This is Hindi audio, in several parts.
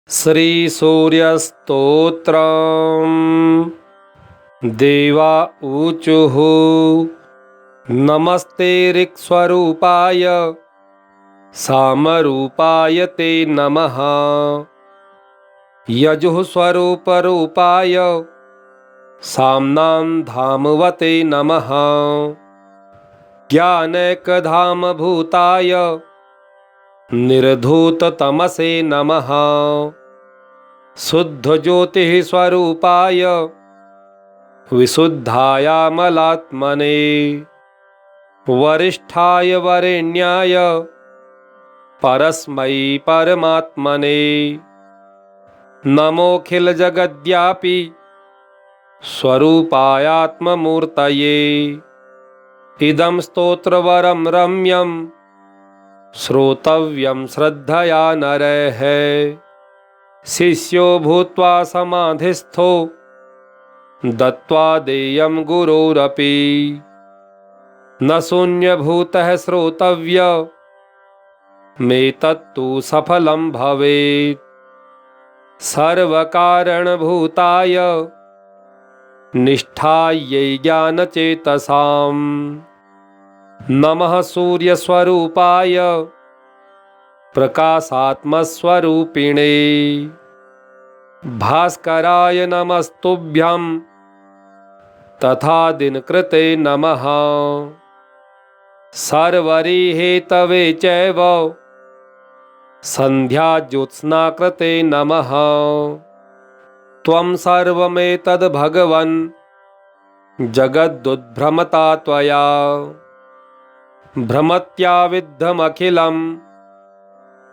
श्री सूर्यस्तोत्रम्। देवा ऊचुः नमस्ते ऋक्स्वरूपाय सामरूपाय ते नमः। यजुः स्वरूपरूपाय साम्नां धामवते नमः। ज्ञानैकधामभूताय निर्धूततमसे नमः। शुद्धज्योतिः स्वरूपाय विशुद्धायामलात्मने। वरिष्ठाय वरेण्याय परस्मै परमात्मने। नमोऽखिलजगद्व्यापी स्वरूपायात्ममूर्तये। इदं स्तोत्रवरं रम्यं श्रोतव्यं श्रद्धया नरैः। शिष्यो भूत्वा समाधिस्थो दत्त्वा देयं गुरोरपि। न शून्यभूतः श्रोतव्य मे तत्तु सफलं भवेत्। सर्वकारणभूताय निष्ठायै ज्ञानचेतसाम्। नमः सूर्यस्वरूपाय प्रकाशात्मस्वरूपिणे। भास्कराय नमस्तुभ्यं तथा दिनकृते नमः। सर्वरिहेतवे चैव सन्ध्याज्योत्स्नाकृते नमः। त्वं सर्वमेतद् भगवन् जगदुद्भ्रमता त्वया। भ्रमत्याविद्धमखिलं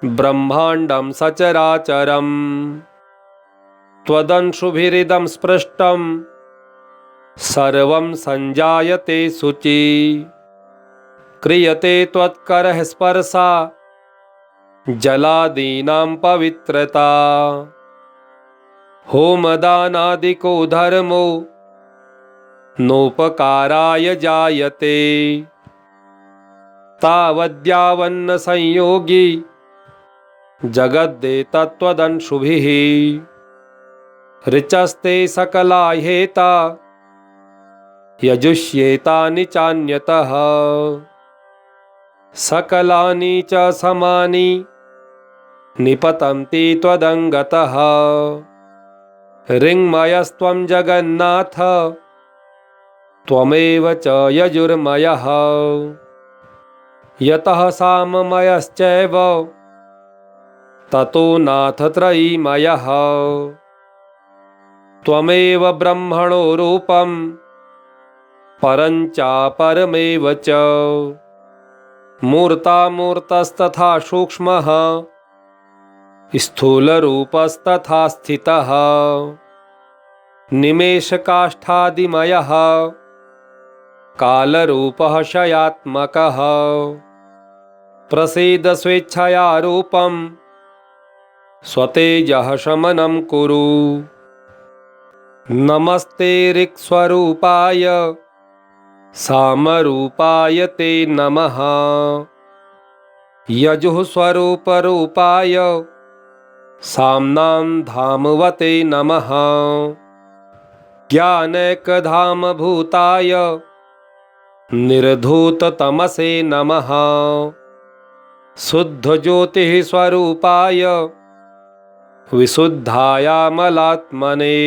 ब्रह्माण्डं सचराचरम्। त्वदंशुभिरिदं स्पृष्टं सर्वं सञ्जायते शुचि। क्रियते त्वत्करः स्पर्शा जलादीनां पवित्रता। होमदानादिको धर्मो नोपकाराय जायते। तावद्यावन्न संयोगी जगद्देतत्त्वदंशुभिः। ऋचस्ते सकलाह्येता यजुष्येतानि चान्यतः। सकलानि च समानि निपतन्ति त्वदङ्गतः। ऋङ्मयस्त्वं जगन्नाथ त्वमेव च यजुर्मयः। यतः साममयश्चैव ततो नाथ त्रयीमयः। त्वमेव ब्रह्मणो रूपं परञ्चापरमेव च। मूर्तामूर्तस्तथा सूक्ष्मः स्थूलरूपस्तथा स्थितः। निमेषकाष्ठादिमयः कालरूपः क्षयात्मकः। प्रसीद स्वेच्छया रूपं स्वतेजः शमनं कुरु। नमस्ते ऋक्स्वरूपाय सामरूपाय ते नमः। यजुः स्वरूपरूपाय साम्नां धामवते नमः। ज्ञानैकधामभूताय निर्धूततमसे नमः। शुद्धज्योतिः स्वरूपाय विशुद्धायामलात्मने।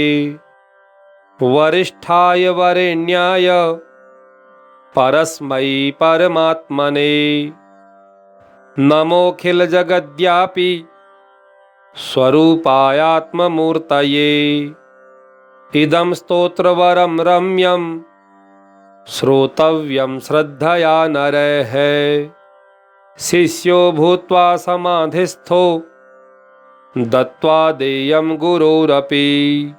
वरिष्ठाय वरेण्याय परस्मै परमात्मने। नमोऽखिलजगद्व्यापी स्वरूपायात्ममूर्तये। इदं स्तोत्रवरं रम्यं श्रोतव्यं श्रद्धया नरैः। शिष्यो भूत्वा समाधिस्थो दत्त्वा देयं गुरोरपि।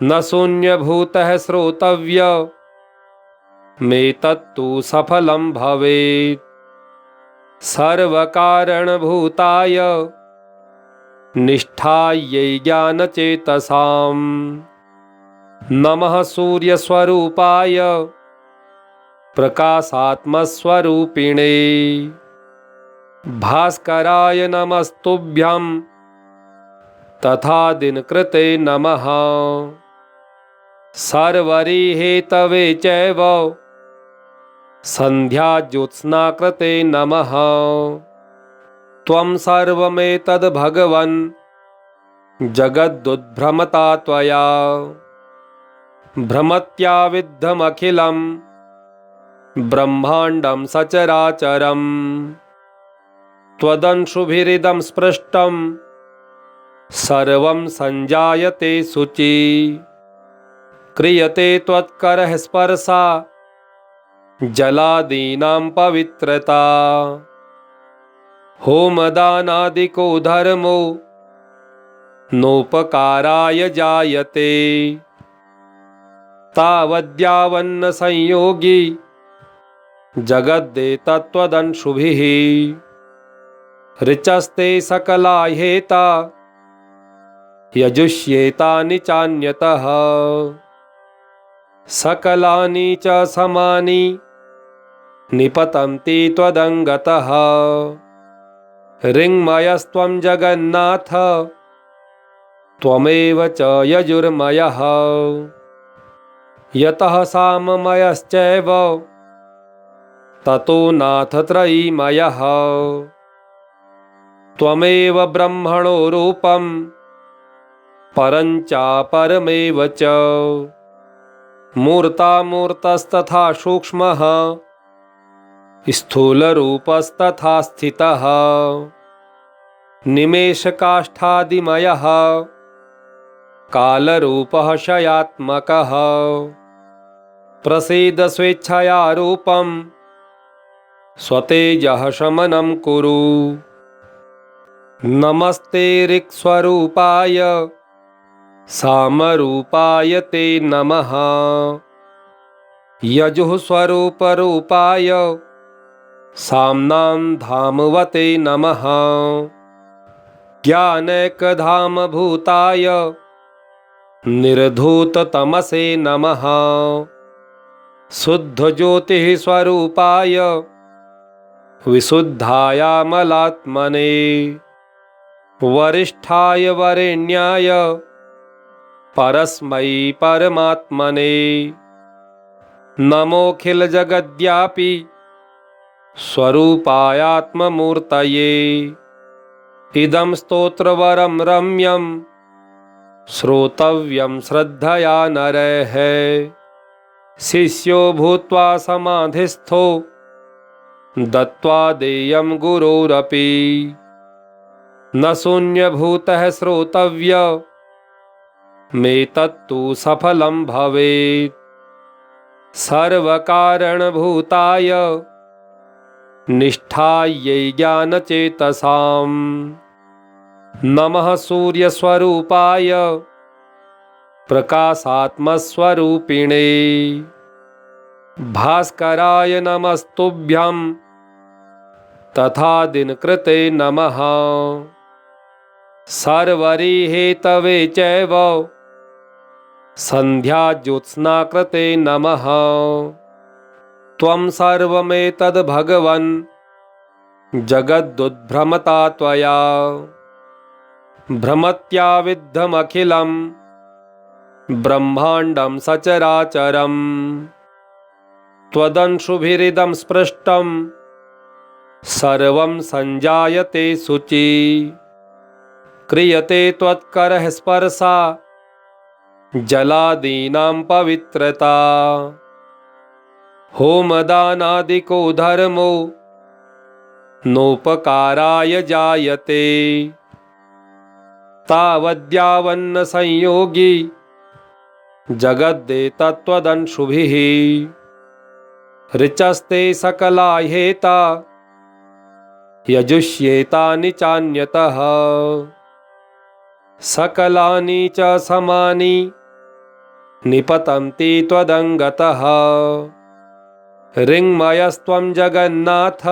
न शून्यभूतः श्रोतव्य मे तत्तु सफलं भवेत्। सर्वकारणभूताय निष्ठायै ज्ञानचेतसाम्। नमः सूर्यस्वरूपाय प्रकाशात्मस्वरूपिणे। भास्कराय नमस्तुभ्यं तथा दिनकृते नमः। सर्वरि हेतवे चैव संध्याज्योत्स्नाकृते नमः। त्वं सर्वमेतद् भगवन् जगदुद्भ्रमता त्वया भ्रमत्याविद्धमखिलं ब्रह्माण्डं सचराचरं। त्वदंशुभिरिदं स्पृष्टं सर्वं संजायते शुचि। क्रियते त्वत्करः स्पर्शा जलादीनां पवित्रता। होमदानादिको धर्मो नोपकाराय जायते। तावद्यावन्न संयोगी जगद्देतत्त्वदंशुभिः। ऋचस्ते सकला ह्येता यजुष्येतानि चान्यतः। सकलानि च समानि निपतन्ति त्वदङ्गतः। ऋङ्मयस्त्वं जगन्नाथ त्वमेव च यजुर्मयः। यतः साममयश्चैव ततो नाथ त्रयीमयः। त्वमेव ब्रह्मणो रूपं परञ्चापरमेव च। मूर्तामूर्तस्तथा सूक्ष्मः स्थूलरूपस्तथा स्थितः। निमेषकाष्ठादिमयः कालरूपः क्षयात्मकः। प्रसीद स्वेच्छया रूपं स्वतेजः शमनं कुरु। नमस्ते ऋक्स्वरूपाय सामरूपाय ते नमः। यजुः स्वरूपरूपाय साम्नां धामवते नमः। ज्ञानैकधामभूताय निर्धूततमसे नमः। शुद्धज्योतिः स्वरूपाय विशुद्धायामलात्मने। वरिष्ठाय वरेण्याय परस्मै परमात्मने। नमोऽखिलजगद्व्यापी स्वरूपायात्ममूर्तये। इदं स्तोत्रवरं रम्यं श्रोतव्यं श्रद्धया नरैः। शिष्यो भूत्वा समाधिस्थो दत्त्वा देयं गुरोरपि। न शून्यभूतः श्रोतव्य मेतत्तु सफलं भवेत्। सर्वकारणभूताय निष्ठायै ज्ञानचेतसां। नमः सूर्यस्वरूपाय प्रकाशात्मस्वरूपिणे। भास्कराय नमस्तुभ्यं तथा दिनकृते नमः। सर्वरि हेतवे चैव संध्याज्योत्स्नाकृते नमः। त्वं सर्वमेतद् भगवन् जगदुद्भ्रमता त्वया भ्रमत्याविद्धमखिलं ब्रह्माण्डं सचराचरं। त्वदंशुभिरिदं स्पृष्टं सर्वं संजायते शुचि। क्रियते त्वत्करः स्पर्शा जलादीनां पवित्रता। होमदानादिको धर्मो नोपकाराय जायते। तावद्यावन्न संयोगी जगद्देतत्त्वदंशुभिः। ऋचस्ते सकला ह्येता यजुष्येतानि चान्यतः। सकलानि च समानि निपतन्ति त्वदङ्गतः। ऋङ्मयस्त्वं जगन्नाथ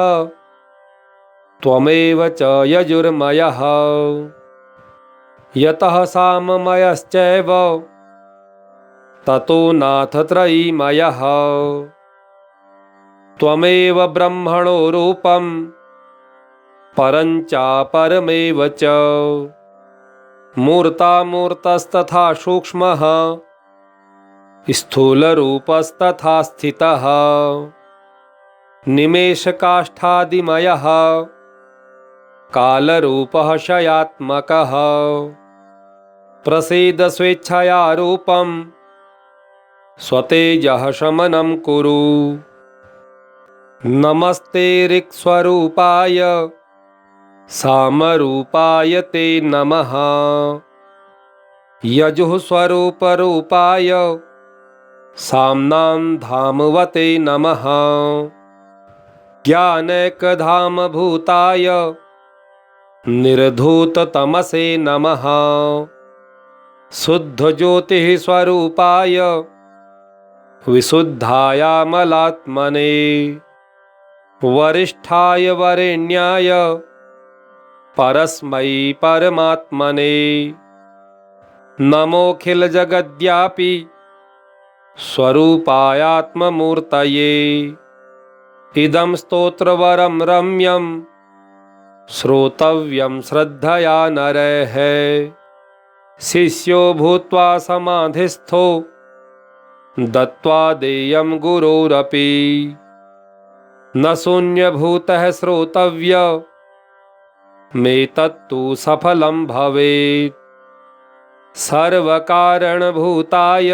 त्वमेव च यजुर्मयः। यतः साममयश्चैव ततो नाथ त्रयीमयः। त्वमेव ब्रह्मणो रूपं परञ्चापरमेव च। मूर्तामूर्तस्तथा सूक्ष्मः स्थूलरूपस्तथा स्थितः निमेषकाष्ठादिमयः कालरूपः क्षयात्मकः प्रसीद स्वेच्छया रूपं स्वतेजः शमनं कुरु। नमस्ते ऋक्स्वरूपाय सामरूपाय ते नमः यजुः स्वरूपरूपाय साम्नां धामवते नमः ज्ञानैकधामभूताय निर्धूततमसे नमः शुद्धज्योतिः स्वरूपाय विशुद्धायामलात्मने वरिष्ठाय वरेण्याय परस्मै परमात्मने नमोऽखिलजगद्व्यापी स्वरूपायात्ममूर्तये इदं स्तोत्रवरं रम्यं श्रोतव्यं श्रद्धया नरैः शिष्यो भूत्वा समाधिस्थो दत्त्वा देयं गुरोरपि न शून्यभूतः श्रोतव्य मेतत्तु सफलं भवेत् सर्वकारणभूताय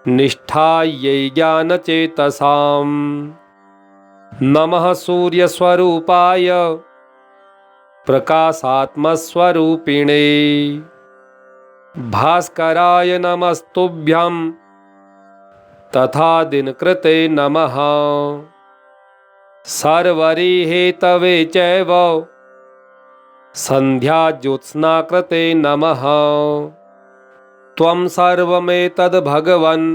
निष्ठायै ज्ञानचेतसाम् नमः सूर्यस्वरूपाय प्रकाशात्मस्वरूपिणे भास्कराय नमस्तुभ्यं तथा दिनकृते नमः सर्वरिहेतवे चैव संध्याज्योत्स्नाकृते नमः त्वं सर्वमेतद् भगवन्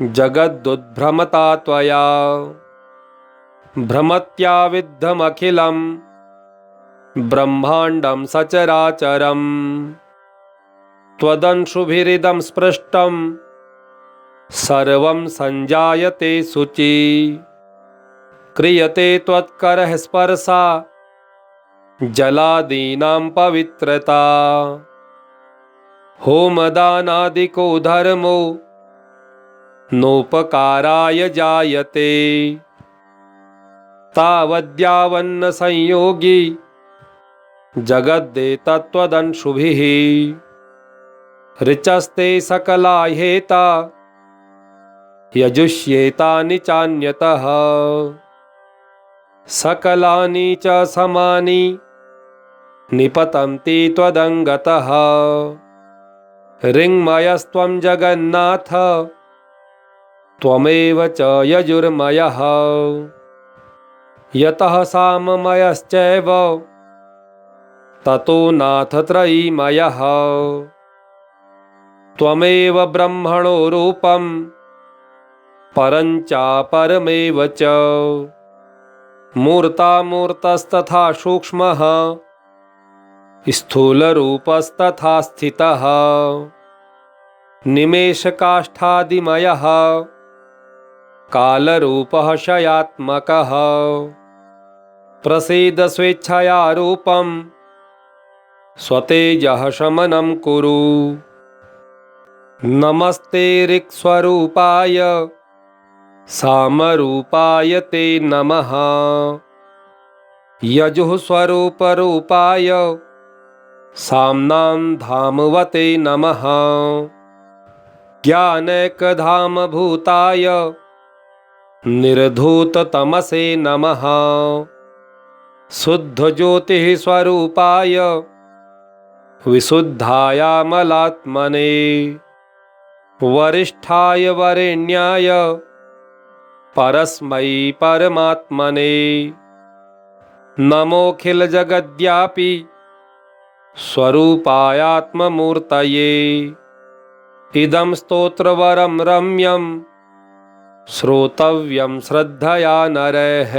जगदुद्भ्रमता त्वया भ्रमत्याविद्धमखिलं ब्रह्माण्डं सचराचरम् त्वदंशुभिरिदं स्पृष्टं सर्वं संजायते शुचि क्रियते त्वत्करः स्पर्शा जलादीनां पवित्रता होमदानादिको धर्मो नोपकाराय जायते तावद्यावन्न संयोगी जगद्देतत्त्वदंशुभिः ऋचस्ते सकला ह्येता यजुष्येतानि चान्यतः सकलानि च समानि निपतन्ति त्वदङ्गतः ऋङ्मयस्त्वं जगन्नाथ त्वमेव च यजुर्मयः यतः साममयश्चैव ततो नाथ त्रयीमयः त्वमेव ब्रह्मणो रूपं परञ्चापरमेव च मूर्तामूर्तस्तथा सूक्ष्मः स्थूलरूपस्तथा स्थितः निमेषकाष्ठादिमयः कालरूपः क्षयात्मकः प्रसीद स्वेच्छया रूपं स्वतेजः शमनं कुरु नमस्ते ऋक्स्वरूपाय सामरूपाय ते नमः यजुः स्वरूपरूपाय साम्नां धामवते नमः ज्ञानैकधामभूताय निर्धूततमसे नमः शुद्धज्योतिः स्वरूपाय विशुद्धायामलात्मने वरिष्ठाय वरेण्याय परस्मै परमात्मने नमोऽखिलजगद्व्यापी स्वरूपायात्ममूर्तये इदं स्तोत्रवरं रम्यं श्रोतव्यं श्रद्धया नरैः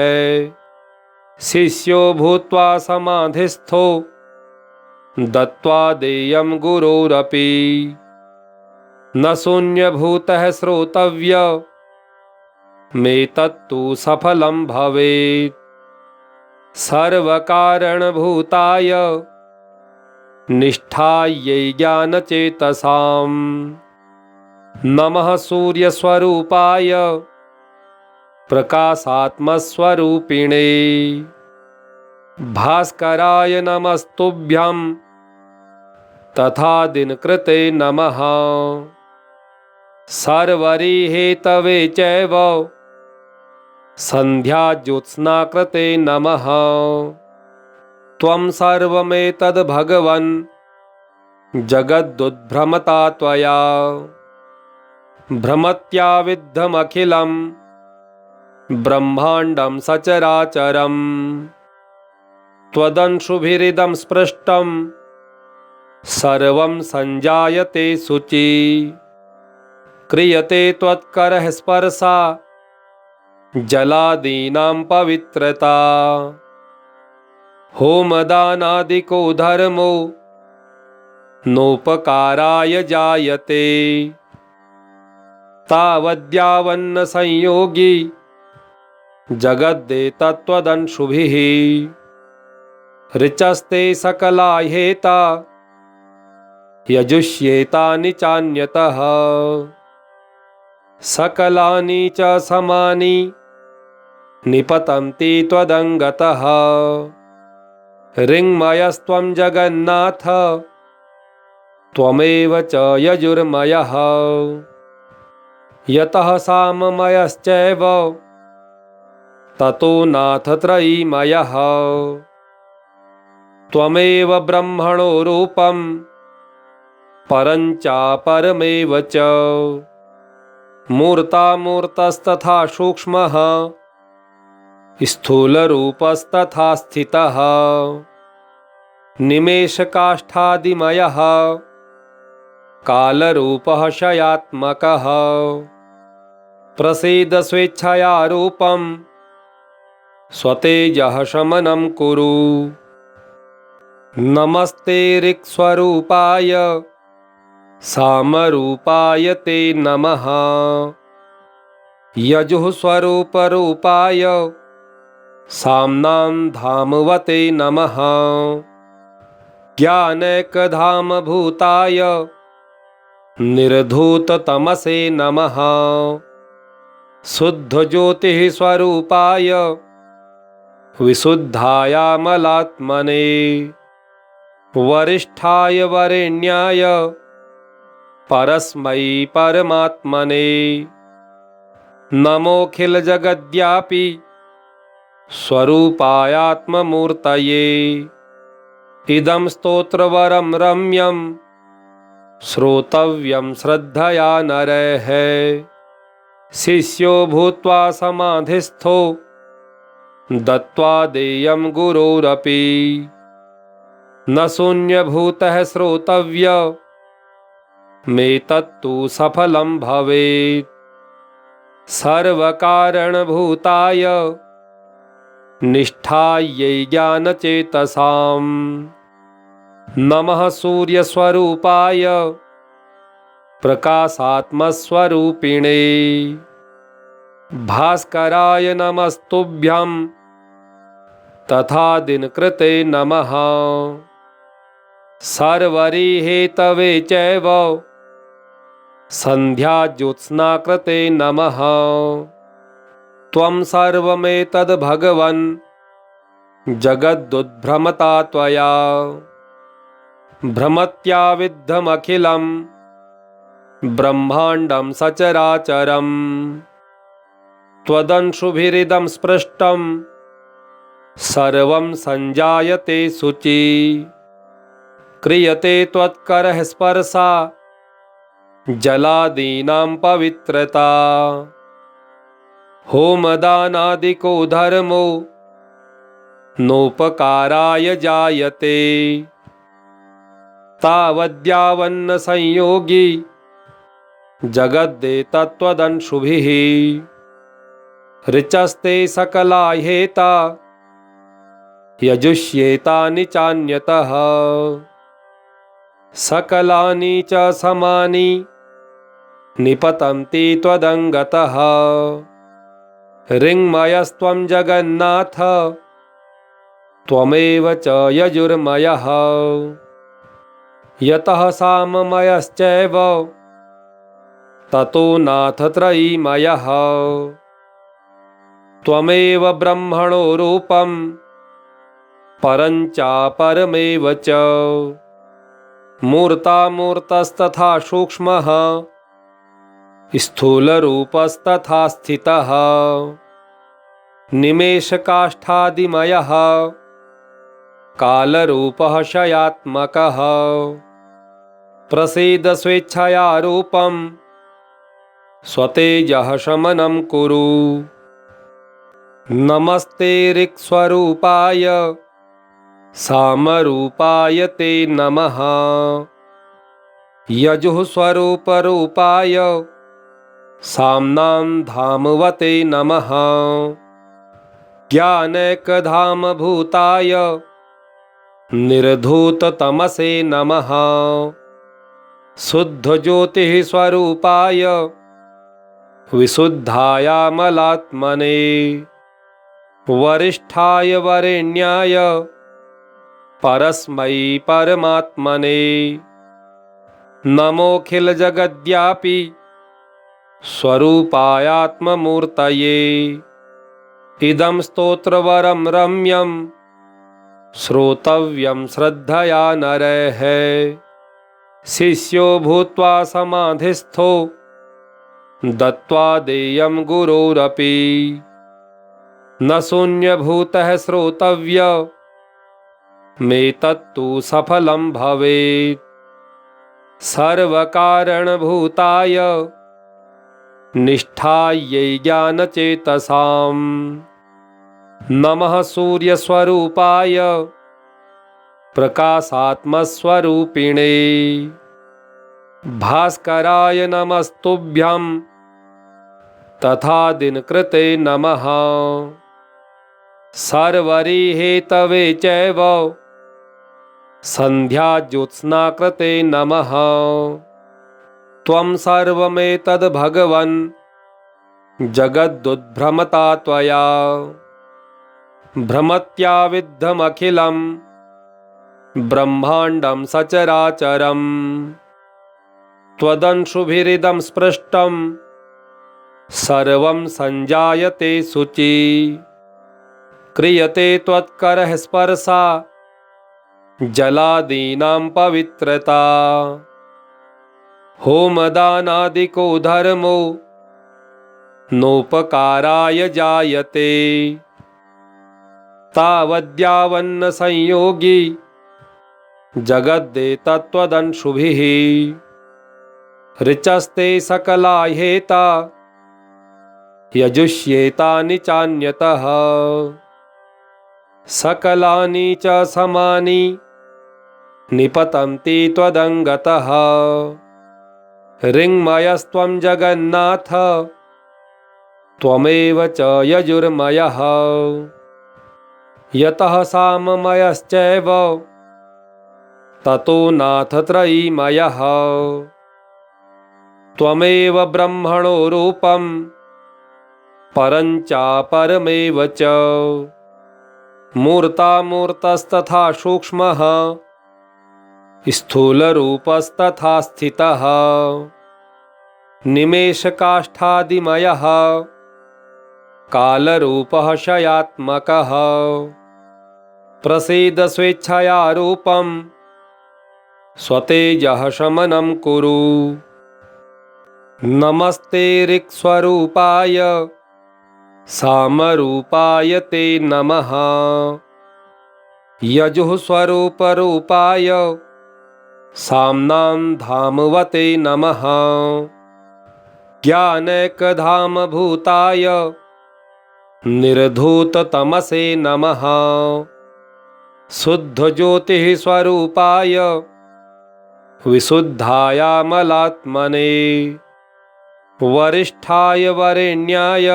शिष्यो भूत्वा समाधिस्थो दत्त्वा देयं गुरोरपि न शून्यभूतः श्रोतव्य मेतत्तु सफलं भवेत् सर्वकारणभूताय निष्ठायै ज्ञानचेतसाम्। नमः सूर्यस्वरूपाय प्रकाशात्मस्वरूपिणे भास्कराय नमस्तुभ्यं तथा दिनकृते नमः। सर्वरिहेतवे चैव संध्याज्योत्स्नाकृते नमः। त्वं सर्वमेतद् भगवन् जगदुद्भ्रमता त्वया भ्रमत्याविद्धमखिलं ब्रह्माण्डं सचराचरम्। त्वदंशुभिरिदं स्पृष्टं सर्वं संजायते शुचि। क्रियते त्वत्करः स्पर्शा जलादीनां पवित्रता। होमदानादिको धर्मो नोपकाराय जायते। तावद्यावन्न संयोगी जगद्देतत्त्वदंशुभिः। ऋचस्ते सकला ह्येता यजुष्येतानि चान्यतः। सकलानि च समानि निपतन्ति त्वदङ्गतः। ऋङ्मयस्त्वं जगन्नाथ त्वमेव च यजुर्मयः। यतः साममयश्चैव ततो नाथ त्रयीमयः। त्वमेव ब्रह्मणो रूपं परञ्चापरमेव च। मूर्तामूर्तस्तथा सूक्ष्मः स्थूलरूपस्तथा स्थितः। निमेषकाष्ठादिमयः कालरूपः क्षयात्मकः। प्रसीद स्वेच्छया रूपं स्वतेजः शमनं कुरु। नमस्ते ऋक्स्वरूपाय सामरूपाय ते नमः। यजुः स्वरूपरूपाय साम्नां धामवते नमः। ज्ञानैकधामभूताय निर्धूततमसे नमः। शुद्धज्योतिः स्वरूपाय विशुद्धायामलात्मने। वरिष्ठाय वरेण्याय परस्मै परमात्मने। नमोऽखिलजगद्व्यापी स्वरूपायात्ममूर्तये। इदं स्तोत्रवरं रम्यं श्रोतव्यं श्रद्धया नरैः। शिष्यो भूत्वा समाधिस्थो दत्त्वा देयं गुरोरपि। न शून्यभूतः श्रोतव्य मेतत्तु सफलं भवेत्। सर्वकारणभूताय निष्ठायै ज्ञानचेतसाम्। नमः सूर्यस्वरूपाय प्रकाशात्मस्वरूपिणे भास्कराय नमस्तुभ्यं तथा दिनकृते नमः। सर्वरिहेतवे चैव संध्याज्योत्स्नाकृते नमः। त्वं सर्वमेतद् भगवन् जगदुद्भ्रमता त्वया भ्रमत्याविद्धमखिलं ब्रह्माण्डं सचराचरम्। त्वदंशुभिरिदं स्पृष्टं सर्वं संजायते शुचि। क्रियते त्वत्करः स्पर्शा जलादीनां पवित्रता। होमदानादिको धर्मो नोपकाराय जायते। तावद्यावन्न संयोगी जगद्देतत्त्वदंशुभिः। ऋचस्ते सकला ह्येता यजुष्येतानि चान्यतः। सकलानि च समानि निपतन्ति त्वदङ्गतः। ऋङ्मयस्त्वं जगन्नाथ त्वमेव च यजुर्मयः। यतः साममयश्चैव ततो नाथ त्रयीमयः। त्वमेव ब्रह्मणो रूपं परञ्चापरमेव च। मूर्तामूर्तस्तथा सूक्ष्मः स्थूलरूपस्तथा स्थितः। निमेषकाष्ठादिमयः कालरूपः क्षयात्मकः। प्रसीद स्वेच्छया रूपं स्वतेजः शमनं कुरु। नमस्ते ऋक्स्वरूपाय सामरूपाय ते नमः। यजुः स्वरूपरूपाय साम्नां धामवते नमः। ज्ञानैकधामभूताय निर्धूततमसे नमः। शुद्धज्योतिः स्वरूपाय विशुद्धायामलात्मने। वरिष्ठाय वरेण्याय परस्मै परमात्मने। नमोऽखिलजगद्व्यापी स्वरूपायात्ममूर्तये। इदं स्तोत्रवरं रम्यं श्रोतव्यं श्रद्धया नरैः। शिष्यो भूत्वा समाधिस्थो दत्त्वा देयं गुरोरपि। न शून्यभूतः श्रोतव्य मेतत्तु सफलं भवेत्। सर्वकारणभूताय निष्ठायै ज्ञानचेतसाम्। नमः सूर्यस्वरूपाय प्रकाशात्मस्वरूपिणे। भास्कराय नमस्तुभ्यं तथा दिनकृते नमः। सर्वरिहेतवे चैव सन्ध्याज्योत्स्नाकृते नमः। त्वं सर्वमेतद् भगवन् जगदुद्भ्रमता त्वया। भ्रमत्याविद्धमखिलं ब्रह्माण्डं सचराचरम्। त्वदंशुभिरिदं स्पृष्टं सर्वं सञ्जायते शुचि। क्रियते त्वत्करः स्पर्शा जलादीनां पवित्रता। होमदानादिको धर्मो नोपकाराय जायते। तावद्यावन्न संयोगी जगद्देतत्त्वदंशुभिः। ऋचस्ते सकला ह्येता यजुष्येतानि चान्यतः। सकलानि च समानि निपतन्ति त्वदङ्गतः। ऋङ्मयस्त्वं जगन्नाथ त्वमेव च यजुर्मयः। यतः साममयश्चैव ततो नाथ त्रयीमयः। त्वमेव ब्रह्मणो रूपं परञ्चापरमेव च। मूर्तामूर्तस्तथा सूक्ष्मः स्थूलरूपस्तथा स्थितः। निमेषकाष्ठादिमयः कालरूपः क्षयात्मकः। प्रसीद स्वेच्छया रूपं स्वतेजः शमनं कुरु। नमस्ते ऋक्स्वरूपाय सामरूपाय ते नमः। यजुः स्वरूपरूपाय साम्नां धामवते नमः। ज्ञानैकधामभूताय निर्धूततमसे नमः। शुद्धज्योतिः स्वरूपाय विशुद्धायामलात्मने। वरिष्ठाय वरेण्याय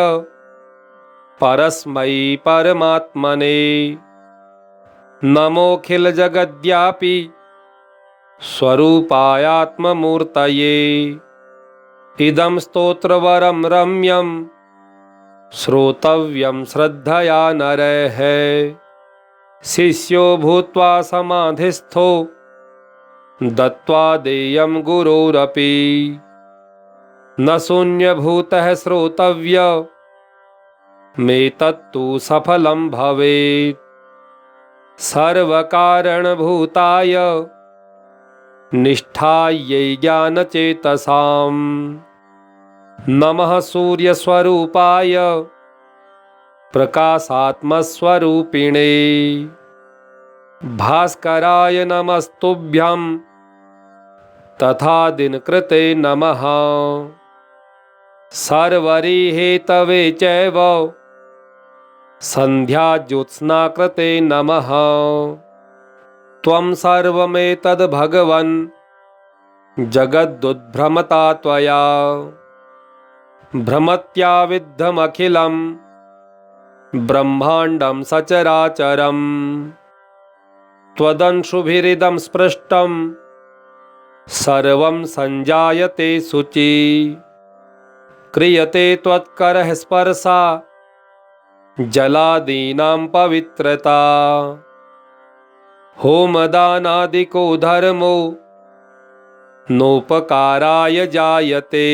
परस्मै परमात्मने। नमोऽखिलजगद्व्यापी स्वरूपायात्ममूर्तये। इदं स्तोत्रवरं रम्यं श्रोतव्यं श्रद्धया नरैः। शिष्यो भूत्वा समाधिस्थो दत्त्वा देयं गुरोरपि न शून्यभूतः श्रोतव्य मे तत्तु सफलं भवेत् सर्वकारणभूताय निष्ठायै ज्ञानचेतसाम् नमः सूर्यस्वरूपाय प्रकाशात्मस्वरूपिणे भास्कराय नमस्तुभ्यं तथा दिनकृते नमः सर्वरिहेतवे चैव संध्याज्योत्स्नाकृते नमः त्वं सर्वमेतद् भगवन् जगदुद्भ्रमता त्वया भ्रमत्याविद्धमखिलं ब्रह्माण्डं सचराचरम् त्वदंशुभिरिदं स्पृष्टं सर्वं संजायते शुचि क्रियते त्वत्करः स्पर्शा जलादीनां पवित्रता होमदानादिको धर्मो नोपकाराय जायते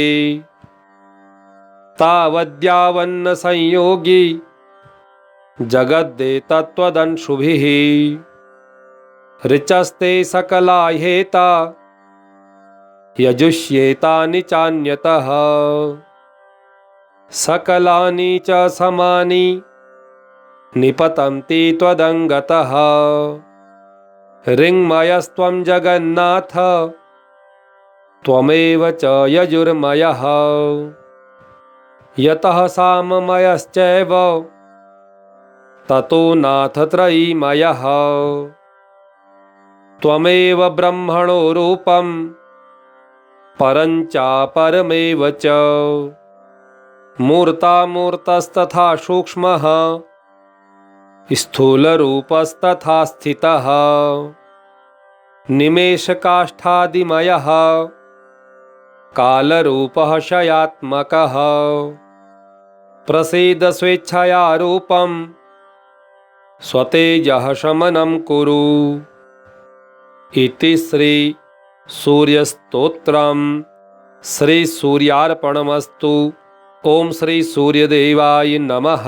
तावद्यावन्न संयोगी जगद्देतत्त्वदंशुभिः ऋचस्ते सकला ह्येता यजुष्येतानि चान्यतः सकलानि च समानि निपतन्ति त्वदङ्गतः ऋङ्मयस्त्वं जगन्नाथ त्वमेव च यजुर्मयः यतः साममयश्चैव ततो नाथ त्रयीमयः त्वमेव ब्रह्मणो रूपं परञ्चापरमेव च मूर्तामूर्तस्तथा सूक्ष्मः स्थूलरूपस्तथा स्थितः निमेषकाष्ठादिमयः कालरूपः क्षयात्मकः प्रसीद स्वेच्छया रूपं स्वतेजः शमनं कुरु इति श्री सूर्यस्तोत्रम श्री सूर्यार्पणमस्तु। ओम श्री सूर्यदेवाय नमः।